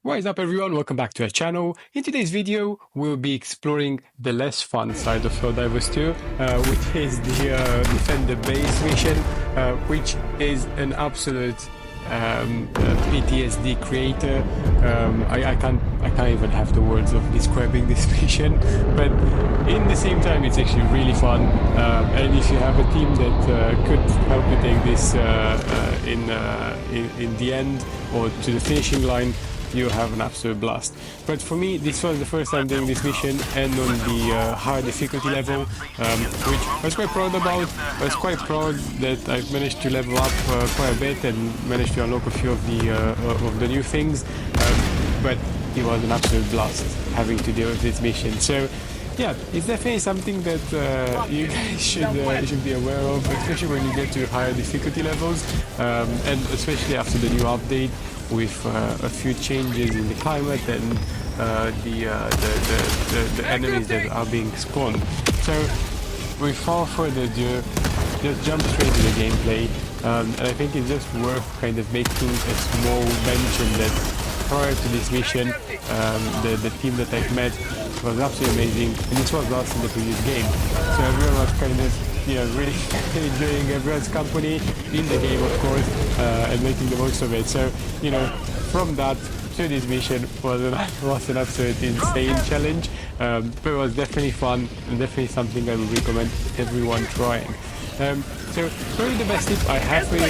What is up everyone, welcome back to our channel. In today's video, we'll be exploring the less fun side of Helldivers 2, which is the Defend the Base mission, which is an absolute PTSD creator. I can't even have the words of describing this mission, but in the same time it's actually really fun, and if you have a team that could help you take this in the end or to the finishing line, you have an absolute blast. But for me, this was the first time doing this mission and on the high difficulty level, which I was quite proud about. I was quite proud that I've managed to level up quite a bit and managed to unlock a few of the new things, but it was an absolute blast having to deal with this mission. So yeah, it's definitely something that you guys should be aware of, especially when you get to higher difficulty levels, and especially after the new update with a few changes in the climate and the enemies that are being spawned. So without further ado, just jump straight to the gameplay, and I think it's just worth kind of making a small mention that prior to this mission, the team that I've met was absolutely amazing, and this was last in the previous game. So everyone was kind of, really enjoying everyone's company in the game, of course, and making the most of it. So, from that to this mission was an absolute insane challenge, but it was definitely fun and definitely something I would recommend everyone trying. So probably the best tip I have for you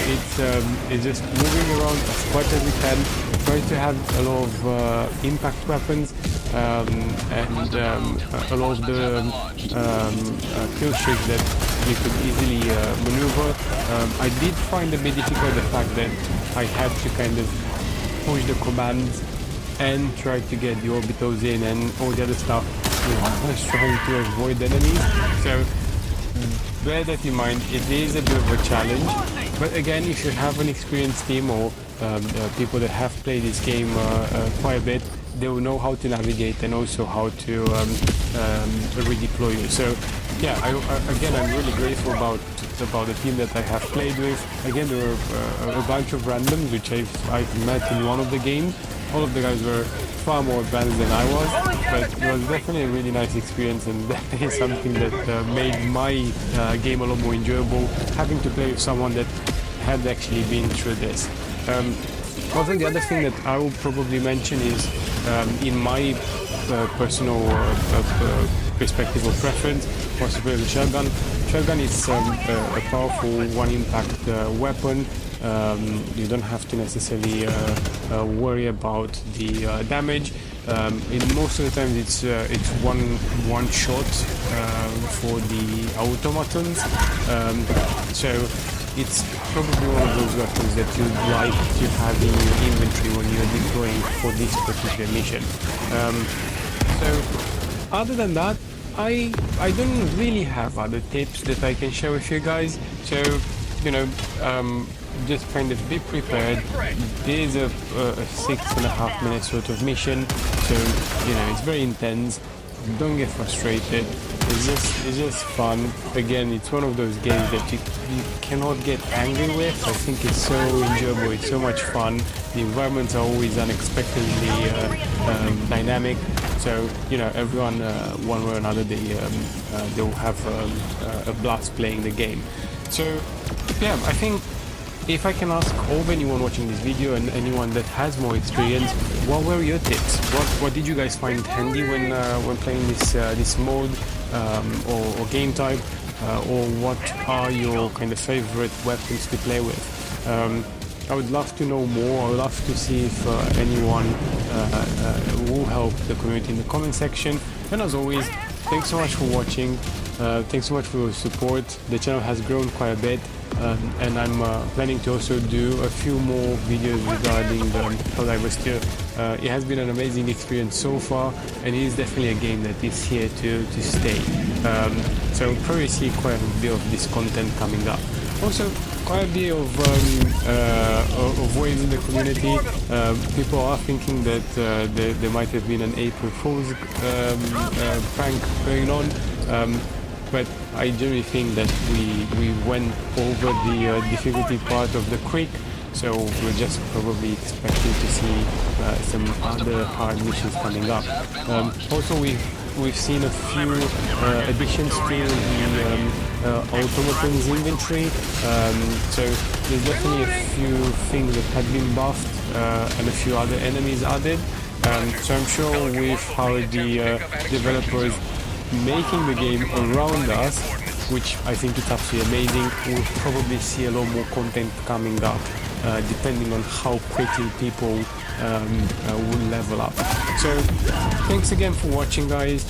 is just moving around as much as you can. Try to have a lot of impact weapons and a lot of the kill streaks that you could easily maneuver. I did find a bit difficult the fact that I had to kind of push the commands and try to get the orbitals in and all the other stuff. I was trying to avoid enemies. So bear that in mind, it is a bit of a challenge, but again, if you have an experienced team or people that have played this game quite a bit, they will know how to navigate and also how to redeploy you. So yeah, again, I'm really grateful about the team that I have played with. Again, there were a bunch of randoms which I've met in one of the games. All of the guys were far more advanced than I was, but it was definitely a really nice experience and definitely something that made my game a lot more enjoyable, having to play with someone that had actually been through this. Also, the other thing that I will probably mention is, in my personal perspective or preference, possibly the shotgun. Shotgun is a powerful one-impact weapon. You don't have to necessarily worry about the damage. In most of the time, it's one shot for the automatons. So it's probably one of those weapons that you'd like to have in your inventory when you're deploying for this particular mission. So other than that, I don't really have other tips that I can share with you guys. So just kind of be prepared. It is a 6.5 minute sort of mission, so it's very intense. Don't get frustrated. It's just fun. Again, it's one of those games that you cannot get angry with. I think it's so enjoyable. It's so much fun. The environments are always unexpectedly dynamic. So everyone, one way or another, they'll have a blast playing the game. So yeah, I think if I can ask of anyone watching this video and anyone that has more experience, what were your tips? What did you guys find handy when playing this mode or game type, or what are your kind of favorite weapons to play with? I would love to know more. I would love to see if anyone will help the community in the comment section. And as always, thanks so much for watching. Thanks so much for your support. The channel has grown quite a bit, and I'm planning to also do a few more videos regarding the Helldivers 2. It has been an amazing experience so far, and it is definitely a game that is here to stay. So we'll probably see quite a bit of this content coming up. Also, quite a bit of ways in the community. People are thinking that there might have been an April Fool's prank going on. But I generally think that we went over the difficulty part of the creek, so we're just probably expecting to see some other hard missions coming up. Also, we've seen a few additions to the automaton's inventory, so there's definitely a few things that have been buffed and a few other enemies added. So I'm sure with how the developers making the game around us, which I think is absolutely amazing, we'll probably see a lot more content coming up, depending on how quickly people will level up. So thanks again for watching, guys.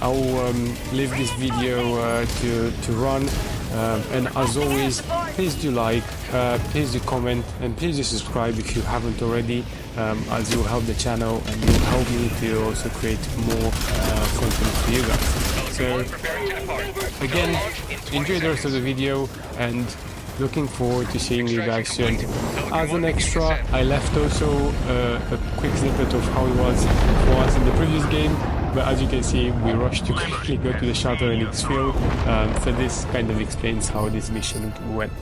I'll leave this video to run, and as always, please do like, please do comment, and please do subscribe if you haven't already, as it will help the channel and it will help me to also create more content for you guys. So again, enjoy the rest of the video and looking forward to seeing you guys soon. As an extra, I left also a quick snippet of how it was for us in the previous game, but as you can see, we rushed to quickly go to the shuttle and it's filled, so this kind of explains how this mission went.